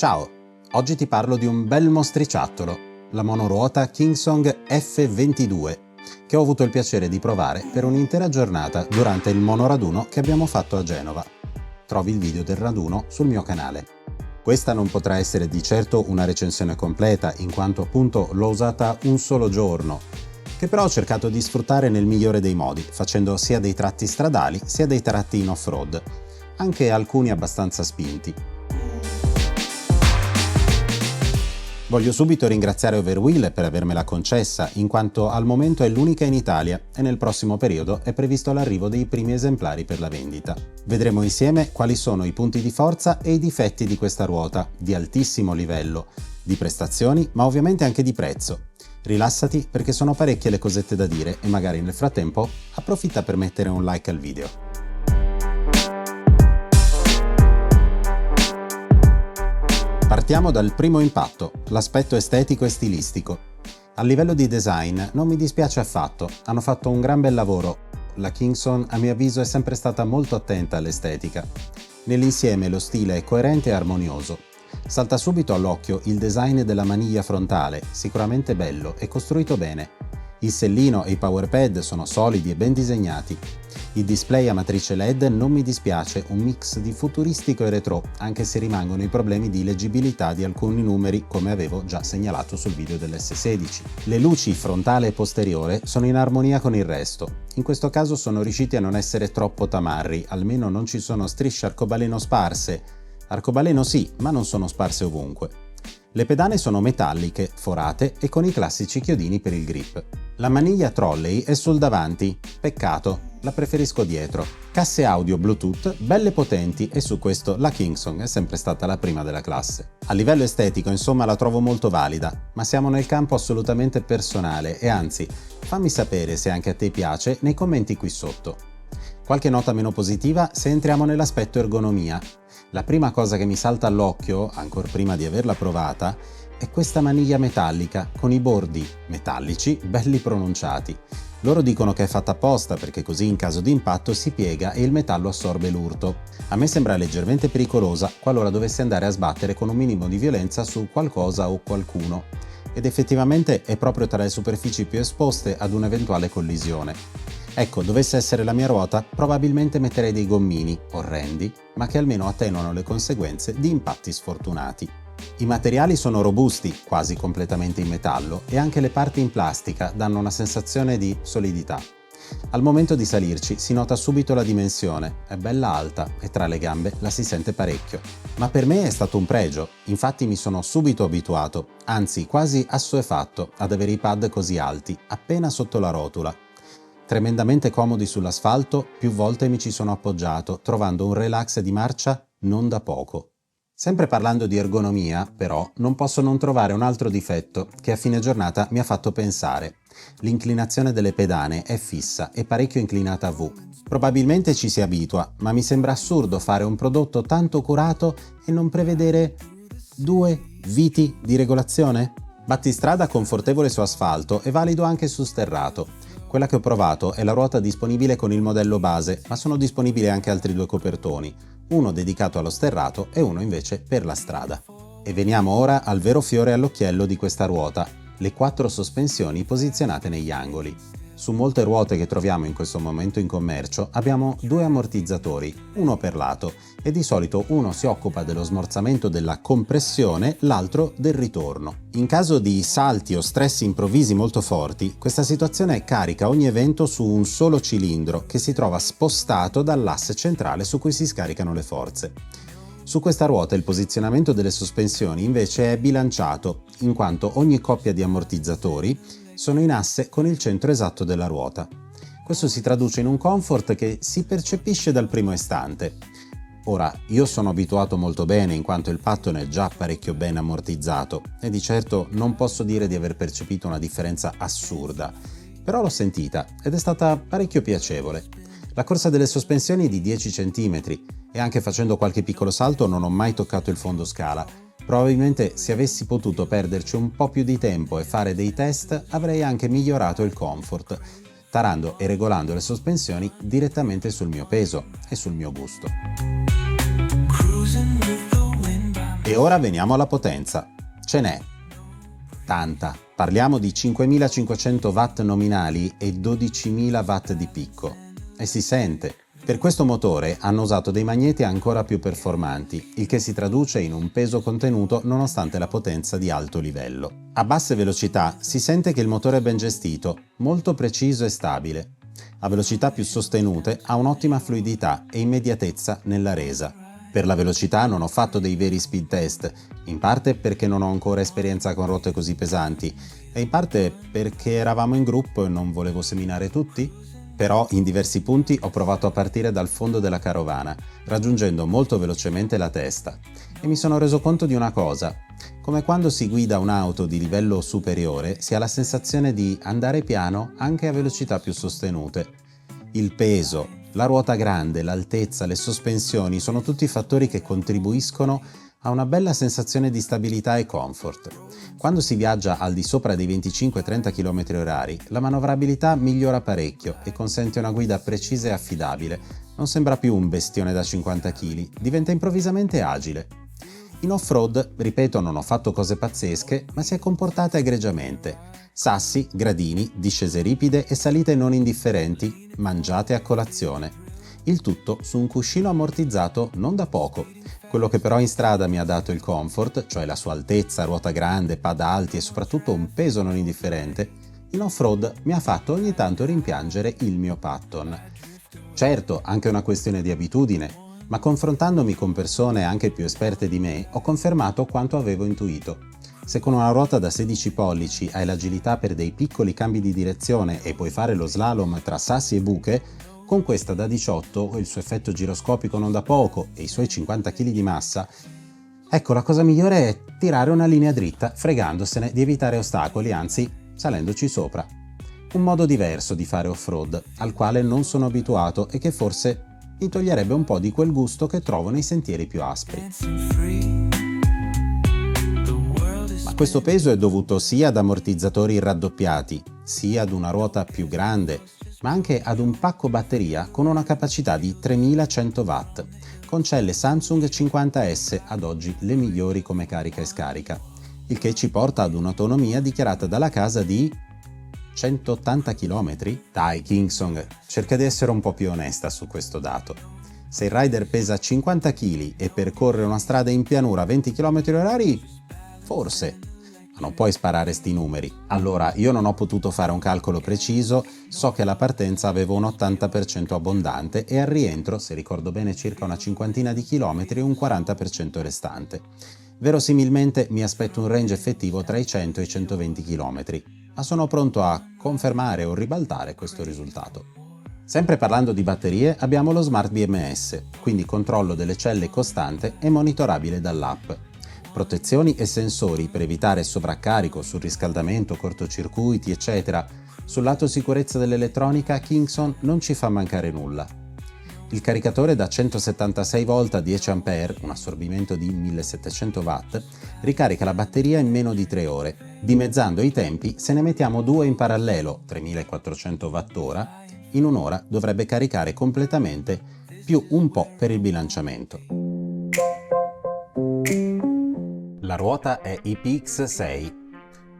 Ciao, oggi ti parlo di un bel mostriciattolo, la monoruota Kingsong F22, che ho avuto il piacere di provare per un'intera giornata durante il monoraduno che abbiamo fatto a Genova. Trovi il video del raduno sul mio canale. Questa non potrà essere di certo una recensione completa, in quanto appunto l'ho usata un solo giorno, che però ho cercato di sfruttare nel migliore dei modi, facendo sia dei tratti stradali sia dei tratti in off-road, anche alcuni abbastanza spinti. Voglio subito ringraziare Overwheel per avermela concessa, in quanto al momento è l'unica in Italia e nel prossimo periodo è previsto l'arrivo dei primi esemplari per la vendita. Vedremo insieme quali sono i punti di forza e i difetti di questa ruota, di altissimo livello, di prestazioni, ma ovviamente anche di prezzo. Rilassati perché sono parecchie le cosette da dire e magari nel frattempo approfitta per mettere un like al video. Partiamo dal primo impatto, l'aspetto estetico e stilistico. A livello di design non mi dispiace affatto, hanno fatto un gran bel lavoro. La Kingsong a mio avviso è sempre stata molto attenta all'estetica. Nell'insieme lo stile è coerente e armonioso. Salta subito all'occhio il design della maniglia frontale, sicuramente bello e costruito bene. Il sellino e i power pad sono solidi e ben disegnati. Il display a matrice LED non mi dispiace, un mix di futuristico e retro, anche se rimangono i problemi di leggibilità di alcuni numeri, come avevo già segnalato sul video dell'S16. Le luci frontale e posteriore sono in armonia con il resto. In questo caso sono riusciti a non essere troppo tamarri, almeno non ci sono strisce arcobaleno sparse. Arcobaleno sì, ma non sono sparse ovunque. Le pedane sono metalliche, forate e con i classici chiodini per il grip. La maniglia trolley è sul davanti, peccato, la preferisco dietro. Casse audio Bluetooth belle potenti e su questo la Kingsong è sempre stata la prima della classe. A livello estetico insomma la trovo molto valida, ma siamo nel campo assolutamente personale e anzi, fammi sapere se anche a te piace nei commenti qui sotto. Qualche nota meno positiva se entriamo nell'aspetto ergonomia. La prima cosa che mi salta all'occhio, ancor prima di averla provata, è questa maniglia metallica con i bordi metallici belli pronunciati. Loro dicono che è fatta apposta perché così in caso di impatto si piega e il metallo assorbe l'urto. A me sembra leggermente pericolosa qualora dovesse andare a sbattere con un minimo di violenza su qualcosa o qualcuno. Ed effettivamente è proprio tra le superfici più esposte ad un'eventuale collisione. Ecco, dovesse essere la mia ruota, probabilmente metterei dei gommini, orrendi, ma che almeno attenuano le conseguenze di impatti sfortunati. I materiali sono robusti, quasi completamente in metallo, e anche le parti in plastica danno una sensazione di solidità. Al momento di salirci si nota subito la dimensione, è bella alta e tra le gambe la si sente parecchio. Ma per me è stato un pregio, infatti mi sono subito abituato, anzi quasi assuefatto, ad avere i pad così alti, appena sotto la rotula. Tremendamente comodi sull'asfalto, più volte mi ci sono appoggiato, trovando un relax di marcia non da poco. Sempre parlando di ergonomia, però, non posso non trovare un altro difetto che a fine giornata mi ha fatto pensare. L'inclinazione delle pedane è fissa e parecchio inclinata a V. Probabilmente ci si abitua, ma mi sembra assurdo fare un prodotto tanto curato e non prevedere 2 viti di regolazione? Battistrada confortevole su asfalto e valido anche su sterrato. Quella che ho provato è la ruota disponibile con il modello base, ma sono disponibili anche altri 2 copertoni, uno dedicato allo sterrato e uno invece per la strada. E veniamo ora al vero fiore all'occhiello di questa ruota, le 4 sospensioni posizionate negli angoli. Su molte ruote che troviamo in questo momento in commercio abbiamo 2 ammortizzatori, uno per lato, e di solito uno si occupa dello smorzamento della compressione, l'altro del ritorno. In caso di salti o stress improvvisi molto forti, questa situazione carica ogni evento su un solo cilindro che si trova spostato dall'asse centrale su cui si scaricano le forze. Su questa ruota il posizionamento delle sospensioni invece è bilanciato, in quanto ogni coppia di ammortizzatori sono in asse con il centro esatto della ruota. Questo si traduce in un comfort che si percepisce dal primo istante. Ora, io sono abituato molto bene in quanto il pattern è già parecchio ben ammortizzato e di certo non posso dire di aver percepito una differenza assurda, però l'ho sentita ed è stata parecchio piacevole. La corsa delle sospensioni è di 10 cm e anche facendo qualche piccolo salto non ho mai toccato il fondo scala. Probabilmente se avessi potuto perderci un po' più di tempo e fare dei test avrei anche migliorato il comfort, tarando e regolando le sospensioni direttamente sul mio peso e sul mio gusto. E ora veniamo alla potenza. Ce n'è tanta. Parliamo di 5500 watt nominali e 12.000 watt di picco. E si sente. Per questo motore hanno usato dei magneti ancora più performanti, il che si traduce in un peso contenuto nonostante la potenza di alto livello. A basse velocità si sente che il motore è ben gestito, molto preciso e stabile. A velocità più sostenute ha un'ottima fluidità e immediatezza nella resa. Per la velocità non ho fatto dei veri speed test, in parte perché non ho ancora esperienza con rotte così pesanti e in parte perché eravamo in gruppo e non volevo seminare tutti. Però in diversi punti ho provato a partire dal fondo della carovana, raggiungendo molto velocemente la testa, e mi sono reso conto di una cosa: come quando si guida un'auto di livello superiore si ha la sensazione di andare piano anche a velocità più sostenute. Il peso, la ruota grande, l'altezza, le sospensioni sono tutti fattori che contribuiscono a una bella sensazione di stabilità e comfort. Quando si viaggia al di sopra dei 25-30 km/h, la manovrabilità migliora parecchio e consente una guida precisa e affidabile. Non sembra più un bestione da 50 kg, diventa improvvisamente agile. In off-road, ripeto, non ho fatto cose pazzesche, ma si è comportata egregiamente. Sassi, gradini, discese ripide e salite non indifferenti, mangiate a colazione. Il tutto su un cuscino ammortizzato non da poco. Quello che però in strada mi ha dato il comfort, cioè la sua altezza, ruota grande, pad alti e soprattutto un peso non indifferente, in off-road mi ha fatto ogni tanto rimpiangere il mio Patton. Certo, anche una questione di abitudine, ma confrontandomi con persone anche più esperte di me, ho confermato quanto avevo intuito. Se con una ruota da 16 pollici hai l'agilità per dei piccoli cambi di direzione e puoi fare lo slalom tra sassi e buche, con questa da 18, il suo effetto giroscopico non da poco e i suoi 50 kg di massa, ecco, la cosa migliore è tirare una linea dritta, fregandosene di evitare ostacoli, anzi salendoci sopra. Un modo diverso di fare off-road, al quale non sono abituato e che forse mi toglierebbe un po' di quel gusto che trovo nei sentieri più aspri. Ma questo peso è dovuto sia ad ammortizzatori raddoppiati, sia ad una ruota più grande, ma anche ad un pacco batteria con una capacità di 3100 watt, con celle Samsung 50S, ad oggi le migliori come carica e scarica, il che ci porta ad un'autonomia dichiarata dalla casa di 180 km? Dai Kingsong, cerca di essere un po' più onesta su questo dato. Se il rider pesa 50 kg e percorre una strada in pianura a 20 km/h, forse, ma non puoi sparare sti numeri. Allora, io non ho potuto fare un calcolo preciso, so che alla partenza avevo un 80% abbondante e al rientro, se ricordo bene, circa una cinquantina di chilometri e un 40% restante. Verosimilmente mi aspetto un range effettivo tra i 100 e i 120 km, ma sono pronto a confermare o ribaltare questo risultato. Sempre parlando di batterie, abbiamo lo Smart BMS, quindi controllo delle celle costante e monitorabile dall'app. Protezioni e sensori per evitare sovraccarico, surriscaldamento, cortocircuiti, eccetera. Sul lato sicurezza dell'elettronica, Kingston non ci fa mancare nulla. Il caricatore da 176 volt a 10 A, un assorbimento di 1700 watt, ricarica la batteria in meno di 3 ore. Dimezzando i tempi, se ne mettiamo due in parallelo, 3400 Wh, in un'ora dovrebbe caricare completamente, più un po' per il bilanciamento. La ruota è IPX6,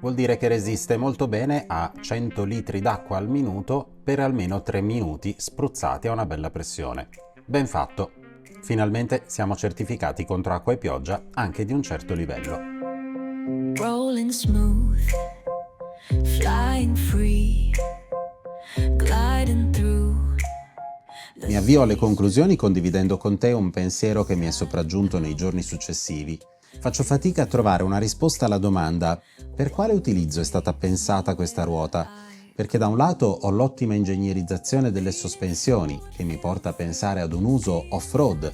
vuol dire che resiste molto bene a 100 litri d'acqua al minuto per almeno 3 minuti spruzzati a una bella pressione. Ben fatto! Finalmente siamo certificati contro acqua e pioggia anche di un certo livello. Rolling smooth, flying free, gliding through. Mi avvio alle conclusioni condividendo con te un pensiero che mi è sopraggiunto nei giorni successivi. Faccio fatica a trovare una risposta alla domanda: per quale utilizzo è stata pensata questa ruota? Perché da un lato ho l'ottima ingegnerizzazione delle sospensioni, che mi porta a pensare ad un uso off-road,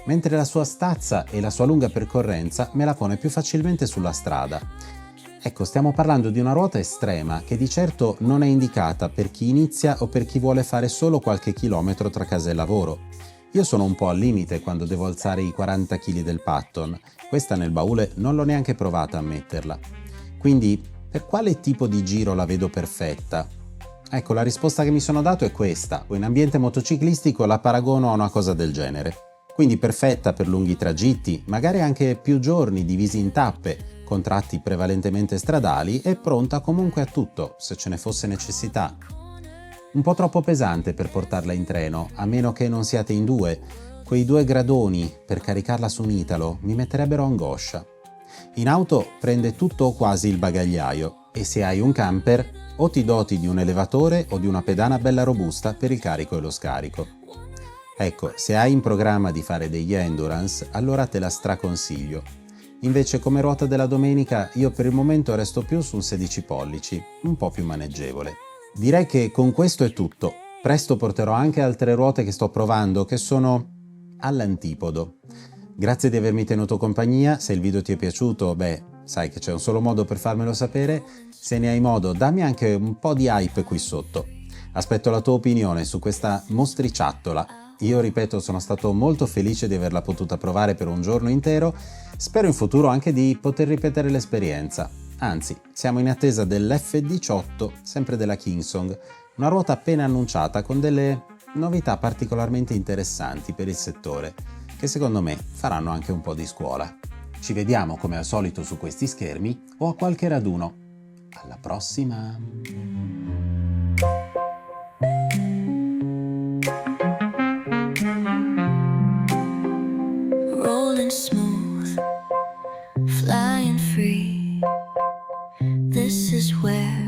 mentre la sua stazza e la sua lunga percorrenza me la pone più facilmente sulla strada. Ecco, stiamo parlando di una ruota estrema che di certo non è indicata per chi inizia o per chi vuole fare solo qualche chilometro tra casa e lavoro. Io sono un po' al limite quando devo alzare i 40 kg del Patton. Questa nel baule non l'ho neanche provata a metterla. Quindi, per quale tipo di giro la vedo perfetta? Ecco, la risposta che mi sono dato è questa. In ambiente motociclistico la paragono a una cosa del genere. quindi perfetta per lunghi tragitti, magari anche più giorni divisi in tappe, con tratti prevalentemente stradali e pronta comunque a tutto, se ce ne fosse necessità. Un po' troppo pesante per portarla in treno, a meno che non siate in due. Quei 2 gradoni per caricarla su un Italo mi metterebbero angoscia. In auto prende tutto o quasi il bagagliaio e se hai un camper o ti doti di un elevatore o di una pedana bella robusta per il carico e lo scarico. Ecco, se hai in programma di fare degli endurance, allora te la straconsiglio. Invece come ruota della domenica io per il momento resto più sul 16 pollici, un po' più maneggevole. Direi che con questo è tutto. Presto porterò anche altre ruote che sto provando, che sono all'antipodo. Grazie di avermi tenuto compagnia, se il video ti è piaciuto, sai che c'è un solo modo per farmelo sapere, se ne hai modo dammi anche un po' di hype qui sotto. Aspetto la tua opinione su questa mostriciattola. Io ripeto, sono stato molto felice di averla potuta provare per un giorno intero, spero in futuro anche di poter ripetere l'esperienza. Anzi, siamo in attesa dell'F18, sempre della Kingsong, una ruota appena annunciata con delle novità particolarmente interessanti per il settore, che secondo me faranno anche un po' di scuola. Ci vediamo come al solito su questi schermi o a qualche raduno. Alla prossima! Rolling smooth, flying free. This is where